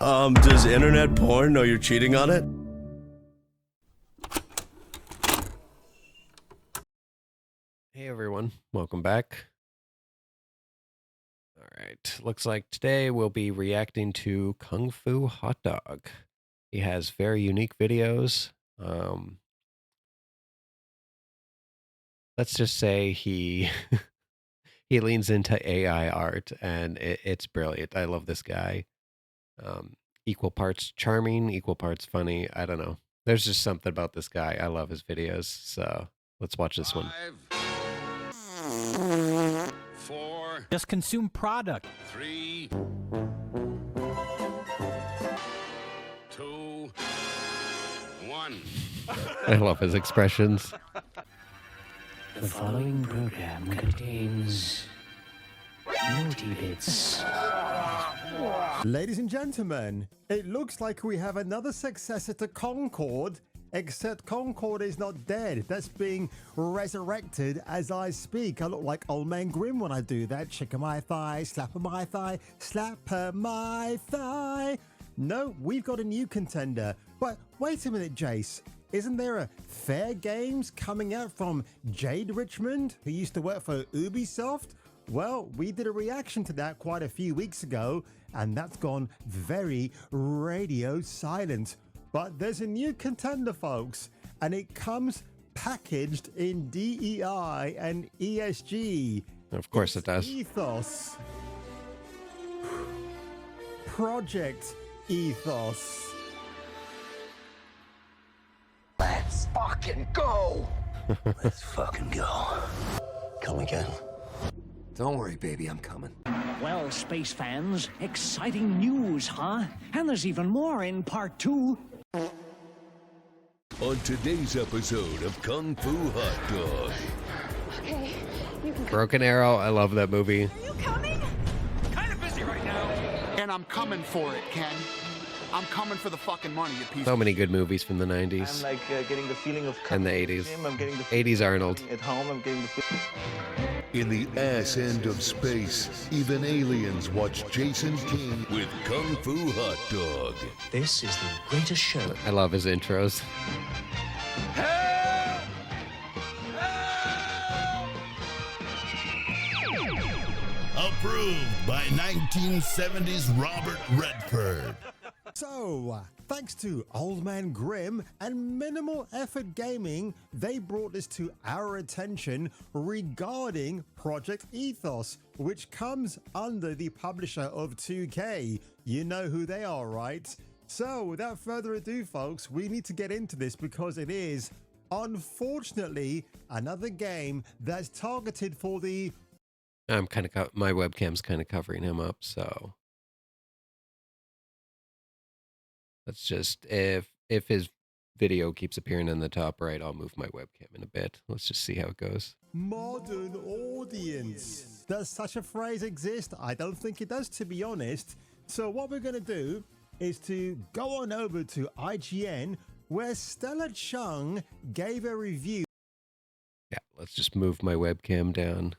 Does internet porn know you're cheating on it? Hey everyone, welcome back. Alright, looks like today we'll be reacting to Kung Fu Hotdog. He has very unique videos. Let's just say he he leans into AI art, and it's brilliant. I love this guy. Equal parts charming, equal parts funny. I don't know. There's just something about this guy. I love his videos. So let's watch this one. 5, 4, just consume product. 3, 2, 1. I love his expressions. The following program contains naughty bits. Ladies and gentlemen, it looks like we have another successor to Concord, except Concord is not dead. That's being resurrected as I speak. I look like Old Man Grim when I do that. Chicken my thigh, slap my thigh, slap my thigh. No, we've got a new contender. But wait a minute, Jace. Isn't there a Fair Games coming out from Jade Richmond, who used to work for Ubisoft? Well, we did a reaction to that quite a few weeks ago, and that's gone very radio silent. But there's a new contender, folks, and it comes packaged in DEI and ESG. Of course it does. Ethos. Project Ethos. Let's fucking go! Let's fucking go. Come again. Don't worry, baby, I'm coming. Well, space fans, exciting news, huh? And there's even more in part 2. On today's episode of Kung Fu Hotdog. Okay, you can Broken Arrow, I love that movie. Are you coming? Kind of busy right now. And I'm coming for it, Ken. I'm coming for the fucking money, you piece. So many good movies from the 90s. I'm like getting the feeling of and the 80s. I'm getting the 80s Arnold. At home, I'm getting the feeling. In the ass end of space, even aliens watch Jason King with Kung Fu Hotdog. This is the greatest show. I love his intros. Help! Help! Approved by 1970s Robert Redford. So, thanks to Old Man Grim and Minimal Effort Gaming, they brought this to our attention regarding Project Ethos, which comes under the publisher of 2K. You know who they are, right? So, without further ado, folks, we need to get into this because it is, unfortunately, another game that's targeted for the... I'm kind of my webcam's kind of covering him up, so let's just if his video keeps appearing in the top right, I'll move my webcam in a bit. Let's just see how it goes. Modern audience. Does such a phrase exist? I don't think it does, to be honest. So what we're going to do is to go on over to IGN, where Stella Chung gave a review. Yeah, let's just move my webcam down.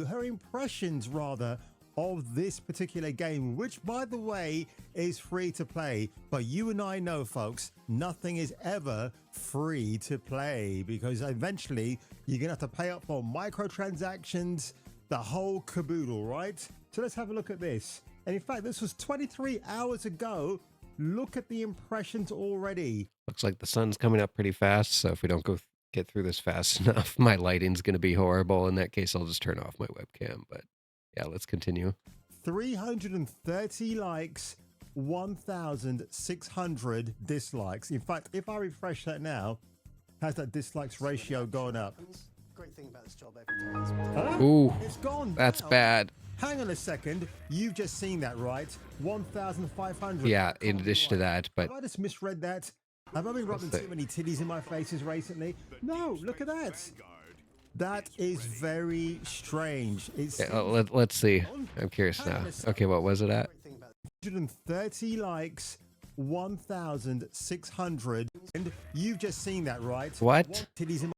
Her impressions, rather, of this particular game, which, by the way, is free to play. But you and I know, folks, nothing is ever free to play because eventually you're going to have to pay up for microtransactions, the whole caboodle, right? So let's have a look at this. And in fact, this was 23 hours ago. Look at the impressions already. Looks like the sun's coming up pretty fast, so if we don't get through this fast enough, my lighting's going to be horrible. In that case, I'll just turn off my webcam. But yeah, let's continue. 330 likes, 1,600 dislikes. In fact, if I refresh that now, has that dislikes ratio gone up? Great thing about this job every day is Huh? Ooh, It's gone that's down. bad. Hang on a second. You've just seen that, right? 1,500. Yeah, in addition to that, but Have I just misread that? Have I been rubbing too many titties in my faces recently? No, look at that. That is very strange. It's Yeah, let's see. I'm curious now. Okay, what was it at? 130 likes, 1,600. And you've just seen that, right? What?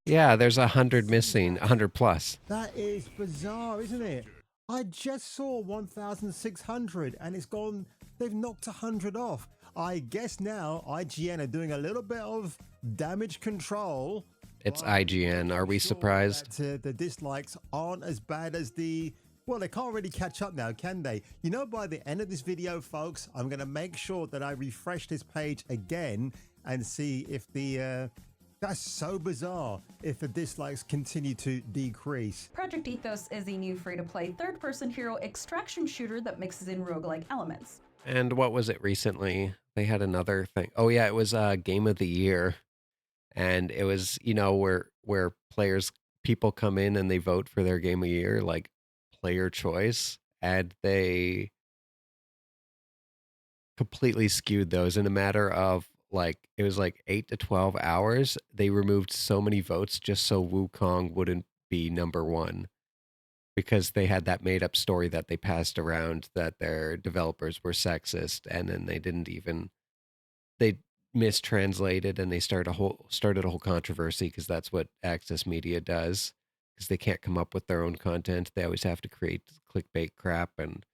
Yeah, there's 100 missing, 100 plus. That is bizarre, isn't it? I just saw 1,600 and it's gone, they've knocked 100 off. I guess now IGN are doing a little bit of damage control. It's IGN. Are we surprised? That, the dislikes aren't as bad as the... Well, they can't really catch up now, can they? You know, by the end of this video, folks, I'm going to make sure that I refresh this page again and see if the... That's so bizarre if the dislikes continue to decrease. Project Ethos is a new free-to-play third-person hero extraction shooter that mixes in roguelike elements. And what was it recently? They had another thing. Oh yeah, it was Game of the Year. And it was, you know, where people come in and they vote for their Game of the Year, like player choice, and they completely skewed those in a matter of it was like 8 to 12 hours. They removed so many votes just so Wukong wouldn't be #1 because they had that made up story that they passed around that their developers were sexist, and then they mistranslated and they started a whole controversy because that's what Access Media does, because they can't come up with their own content. They always have to create clickbait crap. And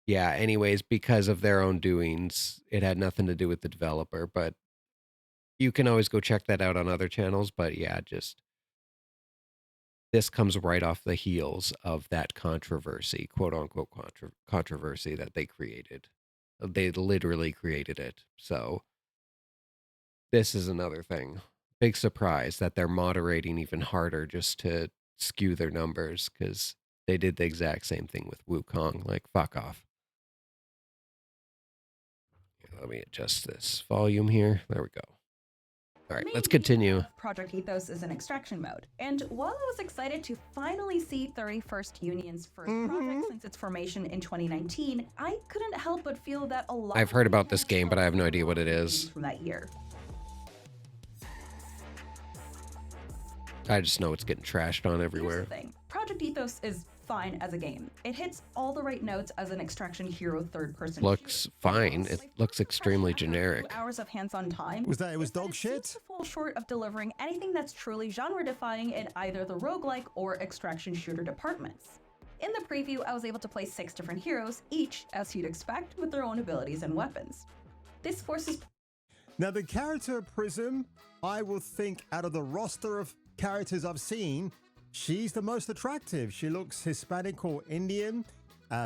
yeah, anyways, because of their own doings, it had nothing to do with the developer, but you can always go check that out on other channels. But yeah, just this comes right off the heels of that controversy, quote unquote controversy that they created. They literally created it. So this is another thing. Big surprise that they're moderating even harder just to skew their numbers, because they did the exact same thing with Wukong. Like, fuck off. Let me adjust this volume here. There we go. All right, let's continue. Project Ethos is an extraction mode. And while I was excited to finally see 31st Union's first project since its formation in 2019, I couldn't help but feel that a lot... I've heard about this game, but I have no idea what it is. ...from that year. I just know it's getting trashed on everywhere. Here's the thing. Project Ethos is fine as a game. It hits all the right notes as an extraction hero third-person looks fine. It looks extremely generic. Hours of hands-on time. It was dog shit? Fall short of delivering anything that's truly genre-defining in either the roguelike or extraction shooter departments. In the preview, I was able to play 6 different heroes, each, as you'd expect, with their own abilities and weapons. This forces... Now, the character Prism, I will think out of the roster of characters I've seen, she's the most attractive. She looks Hispanic or Indian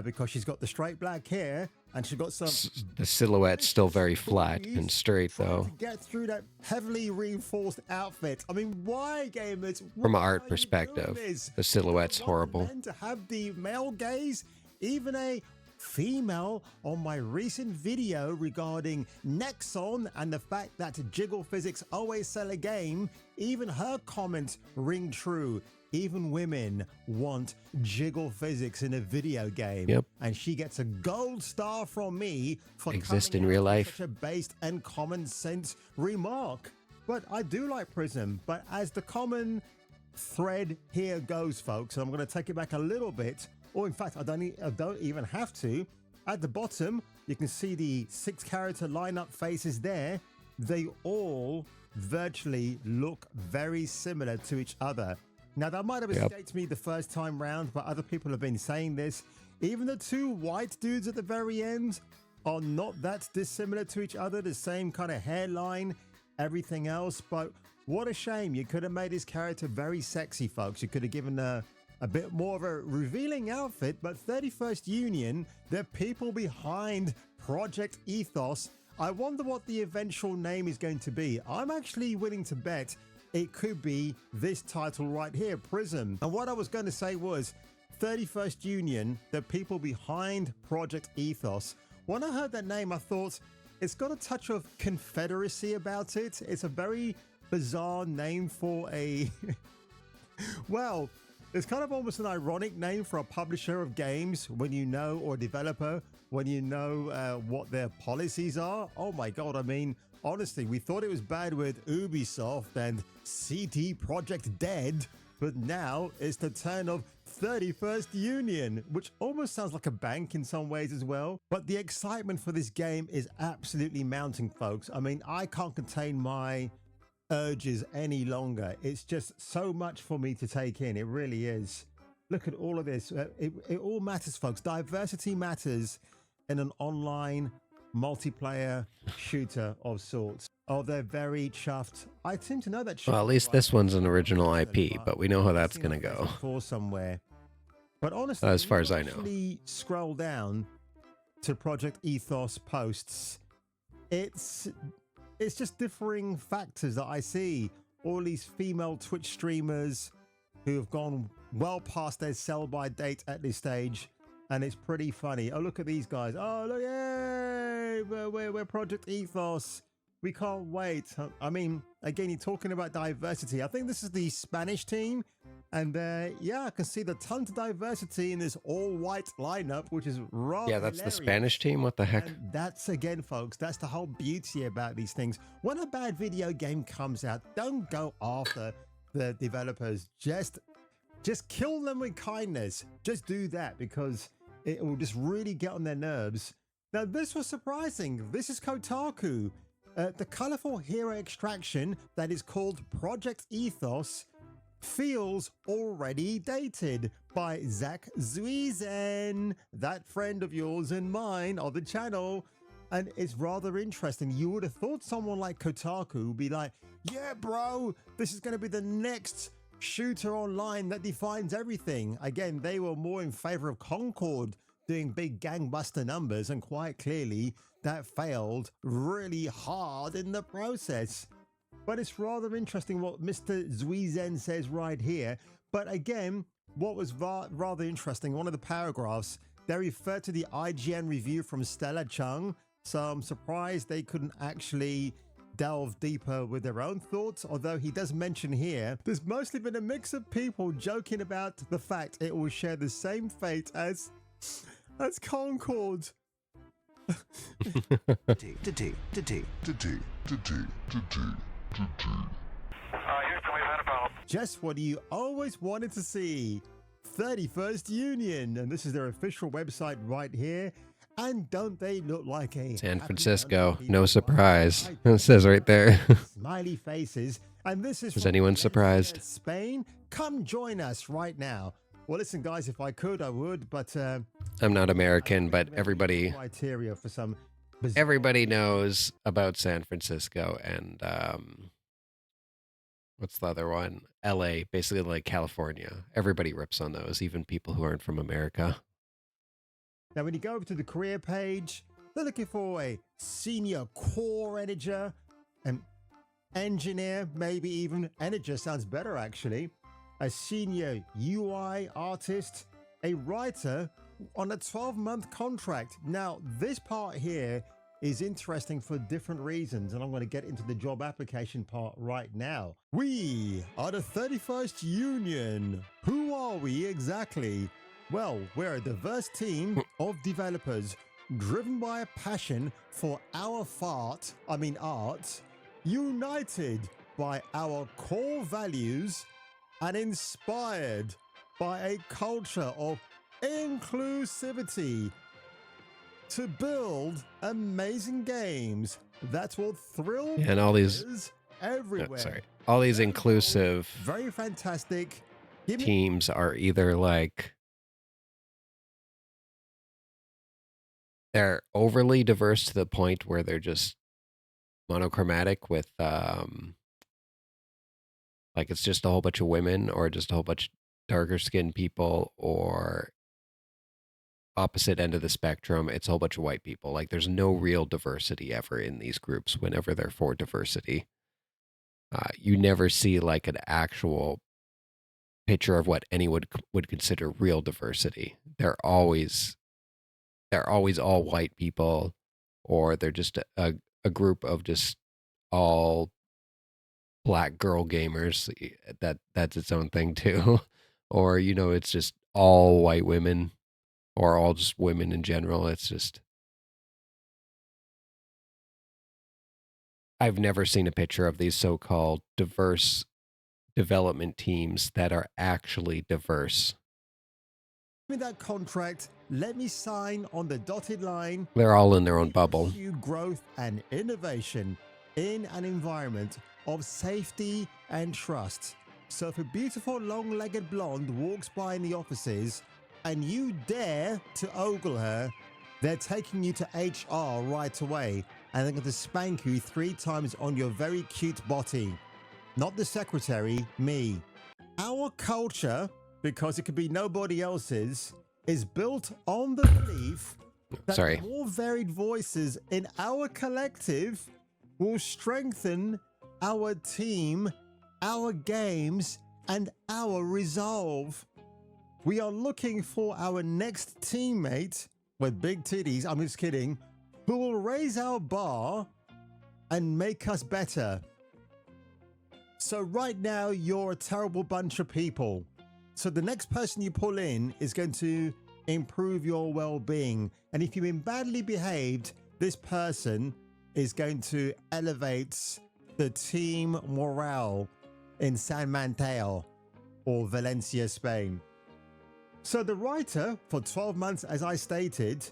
because she's got the straight black hair and she's got some... The silhouette's still very flat and straight, though. To get through that heavily reinforced outfit. I mean, why, gamers? From an art perspective, the silhouette's horrible. To have the male gaze, even a female, on my recent video regarding Nexon and the fact that jiggle physics always sell a game, even her comments ring true. Even women want jiggle physics in a video game. Yep. And she gets a gold star from me for exist in real life. Such a based and common sense remark. But I do like Prism, but as the common thread here goes, folks, I'm going to take it back a little bit, or in fact, I don't even have to. At the bottom, you can see the 6 character lineup faces there. They all virtually look very similar to each other. Now, that might have escaped me the first time round, but other people have been saying this. Even the 2 white dudes at the very end are not that dissimilar to each other. The same kind of hairline, everything else. But what a shame. You could have made his character very sexy, folks. You could have given a bit more of a revealing outfit. But 31st Union, the people behind Project Ethos, I wonder what the eventual name is going to be. I'm actually willing to bet it could be this title right here, Prism. And what I was going to say was 31st Union, the people behind Project Ethos. When I heard that name, I thought it's got a touch of Confederacy about it. It's a very bizarre name for a... well, it's kind of almost an ironic name for a publisher of games when you know, or a developer, when you know what their policies are. Oh my God, I mean... honestly, we thought it was bad with Ubisoft and CD Projekt Dead, but now it's the turn of 31st Union, which almost sounds like a bank in some ways as well. But the excitement for this game is absolutely mounting, folks. I mean, I can't contain my urges any longer. It's just so much for me to take in. It really is. Look at all of this. It all matters, folks. Diversity matters in an online multiplayer shooter of sorts. Oh, they're very chuffed. I seem to know that. Well, at least this one's an original IP, but we know how that's going to go. For somewhere. But honestly, as far as I know, scroll down to Project Ethos posts. It's just differing factors that I see. All these female Twitch streamers who have gone well past their sell-by date at this stage, and it's pretty funny. Oh, look at these guys. Oh, look, yay! We're Project Ethos. We can't wait. I mean, again, you're talking about diversity. I think this is the Spanish team. And yeah, I can see the tons of diversity in this all-white lineup, which is rather that's hilarious. the Spanish team. What the heck? And that's, again, folks, that's the whole beauty about these things. When a bad video game comes out, don't go after the developers. Just kill them with kindness. Just do that, because it will just really get on their nerves. Now, this was surprising. This is Kotaku. The colorful hero extraction that is called Project Ethos feels already dated by Zach Zuizen, that friend of yours and mine on the channel. And it's rather interesting. You would have thought someone like Kotaku would be like, yeah, bro, this is going to be the next shooter online that defines everything. Again, they were more in favor of Concord doing big gangbuster numbers, and quite clearly that failed really hard in the process. But it's rather interesting what Mr. Zuizen says right here. But again, what was rather interesting, one of the paragraphs, they refer to the IGN review from Stella Chung. So I'm surprised they couldn't actually delve deeper with their own thoughts, although he does mention here there's mostly been a mix of people joking about the fact it will share the same fate as Concord. Just what you always wanted to see. 31st Union, and this is their official website right here. And don't they look like a San Francisco? No surprise. It says right there. Smiley faces. And this is anyone surprised? Spain. Come join us right now. Well, listen, guys, if I could, I would, but I'm not American, but everybody criteria for some. Everybody knows about San Francisco and what's the other one? LA, basically like California. Everybody rips on those, even people who aren't from America. Now, when you go over to the career page, they're looking for a senior core editor, an engineer, maybe even Eniger sounds better actually, a senior UI artist, a writer on a 12-month contract. Now, this part here is interesting for different reasons, and I'm going to get into the job application part right now. We are the 31st Union. Who are we exactly? Well, we're a diverse team of developers driven by a passion for our art, united by our core values and inspired by a culture of inclusivity to build amazing games that will thrill and all these everywhere. All these inclusive, very fantastic teams are either like they're overly diverse to the point where they're just monochromatic with like it's just a whole bunch of women, or just a whole bunch of darker skinned people, or opposite end of the spectrum, it's a whole bunch of white people. Like there's no real diversity ever in these groups whenever they're for diversity. You never see like an actual picture of what anyone would consider real diversity. They're always all white people, or they're just a group of just all black girl gamers. That's its own thing too. Or, you know, it's just all white women, or all just women in general. It's just, I've never seen a picture of these so-called diverse development teams that are actually diverse. Give me that contract. Let me sign on the dotted line. They're all in their own bubble. Pursue growth and innovation in an environment of safety and trust. So if a beautiful long-legged blonde walks by in the offices and you dare to ogle her, they're taking you to HR right away and they're going to spank you 3 times on your very cute body. Not the secretary, me. Our culture, because it could be nobody else's, is built on the belief that more varied voices in our collective will strengthen our team, our games, and our resolve. We are looking for our next teammate with big titties, I'm just kidding, who will raise our bar and make us better. So right now, you're a terrible bunch of people. So the next person you pull in is going to improve your well-being. And if you've been badly behaved, this person is going to elevate the team morale in San Mateo or Valencia, Spain. So the writer for 12 months, as I stated,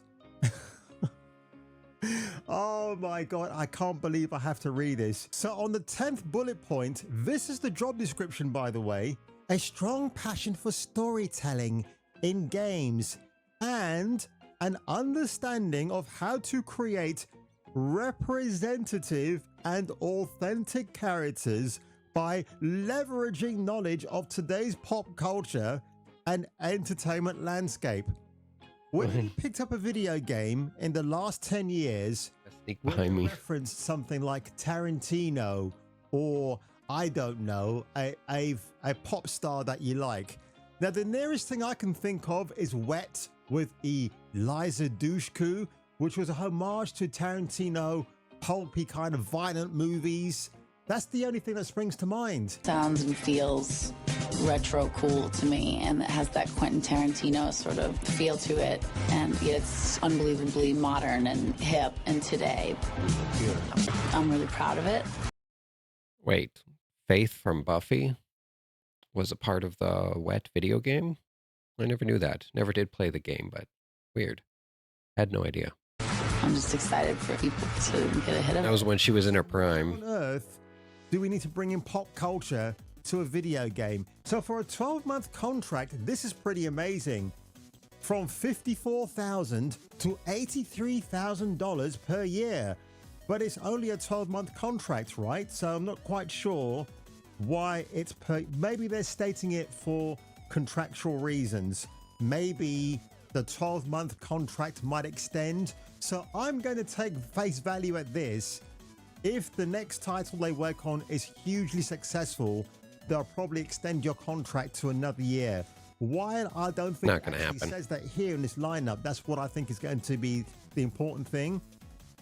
oh my God, I can't believe I have to read this. So on the 10th bullet point, this is the job description, by the way, a strong passion for storytelling in games and an understanding of how to create representative and authentic characters by leveraging knowledge of today's pop culture and entertainment landscape. When you picked up a video game in the last 10 years, when you referenced something like Tarantino or, I don't know, a pop star that you like. Now, the nearest thing I can think of is Wet with Eliza Dushku, which was a homage to Tarantino, pulpy kind of violent movies. That's the only thing that springs to mind. Sounds and feels retro cool to me, and it has that Quentin Tarantino sort of feel to it, and yet it's unbelievably modern and hip and today. I'm really proud of it. Wait, Faith from Buffy was a part of the Wet video game? I never knew that. Never did play the game, but weird. Had no idea. I'm just excited for people to get a hit of it. That was when she was in her prime. On earth do we need to bring in pop culture to a video game? So for a 12-month contract, this is pretty amazing. From $54,000 to $83,000 per year. But it's only a 12-month contract, right? So I'm not quite sure why it's maybe they're stating it for contractual reasons. Maybe the 12-month contract might extend. So I'm going to take face value at this. If the next title they work on is hugely successful, they'll probably extend your contract to another year. While I don't think not going to happen. It says that here in this lineup, that's what I think is going to be the important thing.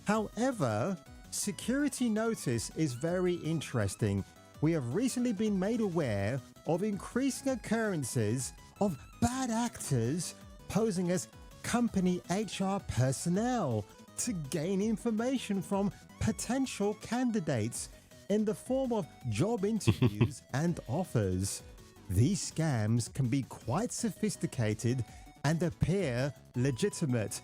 However, security notice is very interesting. We have recently been made aware of increasing occurrences of bad actors posing as company HR personnel to gain information from potential candidates in the form of job interviews and offers. These scams can be quite sophisticated and appear legitimate.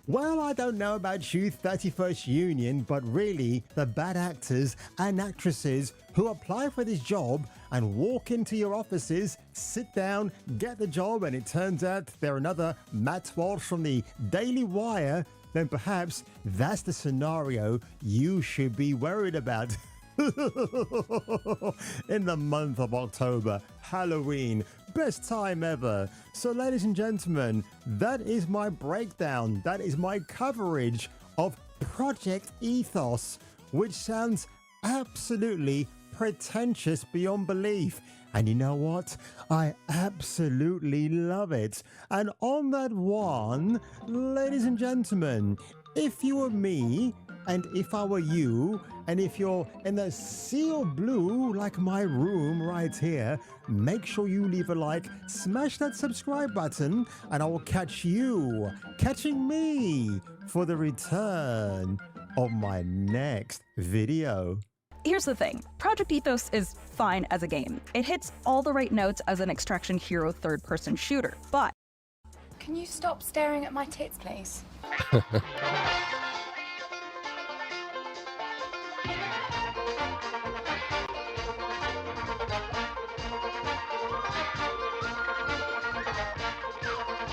Well, I don't know about you, 31st Union, but really, the bad actors and actresses who apply for this job and walk into your offices, sit down, get the job, and it turns out they're another Matt Walsh from the Daily Wire, then perhaps that's the scenario you should be worried about. In the month of October, Halloween, best time ever. So ladies and gentlemen, that is my breakdown, that is my coverage of Project Ethos, which sounds absolutely pretentious beyond belief. And you know what? I absolutely love it. And on that one, ladies and gentlemen, if you were me, and if I were you, and if you're in the sea of blue like my room right here, make sure you leave a like, smash that subscribe button, and I will catch you catching me for the return of my next video. Here's the thing, Project Ethos is fine as a game. It hits all the right notes as an extraction hero third-person shooter, but... Can you stop staring at my tits, please? All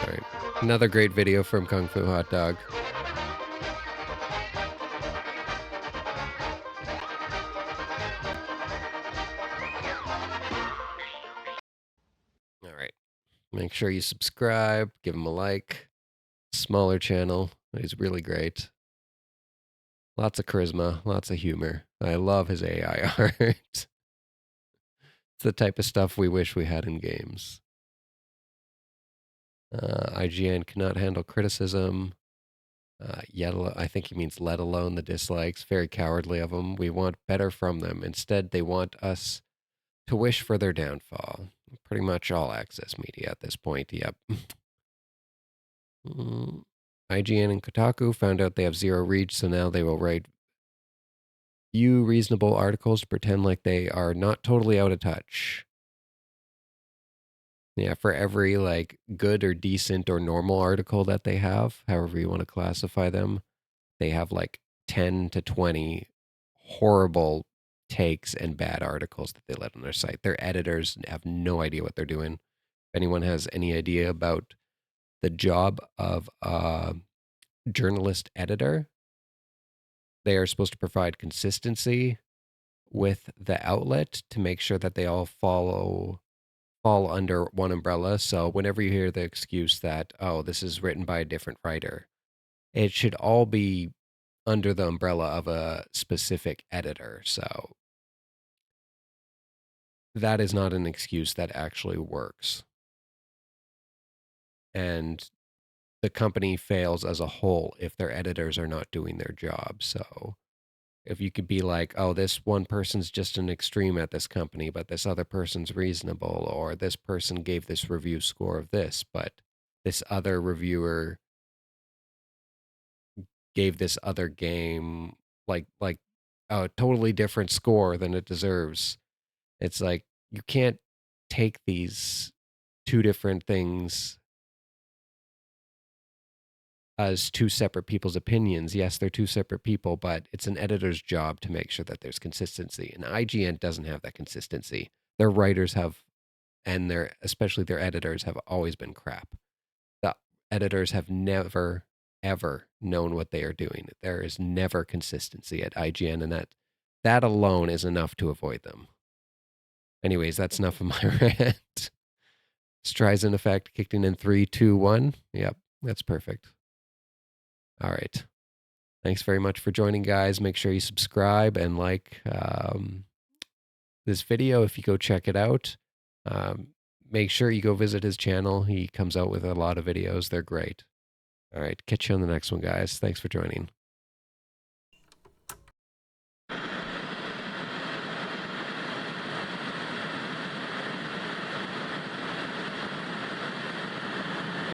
right, another great video from Kung Fu Hotdog. All right, make sure you subscribe, give him a like. Smaller channel, he's really great. Lots of charisma, lots of humor. I love his AI art. It's the type of stuff we wish we had in games. IGN cannot handle criticism. I think he means let alone the dislikes. Very cowardly of them. We want better from them. Instead, they want us to wish for their downfall. Pretty much all access media at this point. Yep. IGN and Kotaku found out they have zero reach, so now they will write few reasonable articles to pretend like they are not totally out of touch. Yeah, for every like good or decent or normal article that they have, however you want to classify them, they have like 10 to 20 horrible takes and bad articles that they let on their site. Their editors have no idea what they're doing. If anyone has any idea about the job of a journalist editor, they are supposed to provide consistency with the outlet to make sure that they all fall under one umbrella. So whenever you hear the excuse that, oh, this is written by a different writer, it should all be under the umbrella of a specific editor. So that is not an excuse that actually works. And the company fails as a whole if their editors are not doing their job. So if you could be like, oh, this one person's just an extreme at this company, but this other person's reasonable, or this person gave this review score of this, but this other reviewer gave this other game like a totally different score than it deserves. It's like, you can't take these two different things as two separate people's opinions. Yes, they're two separate people, but it's an editor's job to make sure that there's consistency. And IGN doesn't have that consistency. Their writers have, and especially their editors have always been crap. The editors have never, ever known what they are doing. There is never consistency at IGN, and that alone is enough to avoid them. Anyways, that's enough of my rant. Streisand effect kicked in 3, 2, 1. Yep, that's perfect. All right. Thanks very much for joining, guys. Make sure you subscribe and like this video if you go check it out. Make sure you go visit his channel. He comes out with a lot of videos. They're great. All right. Catch you on the next one, guys. Thanks for joining.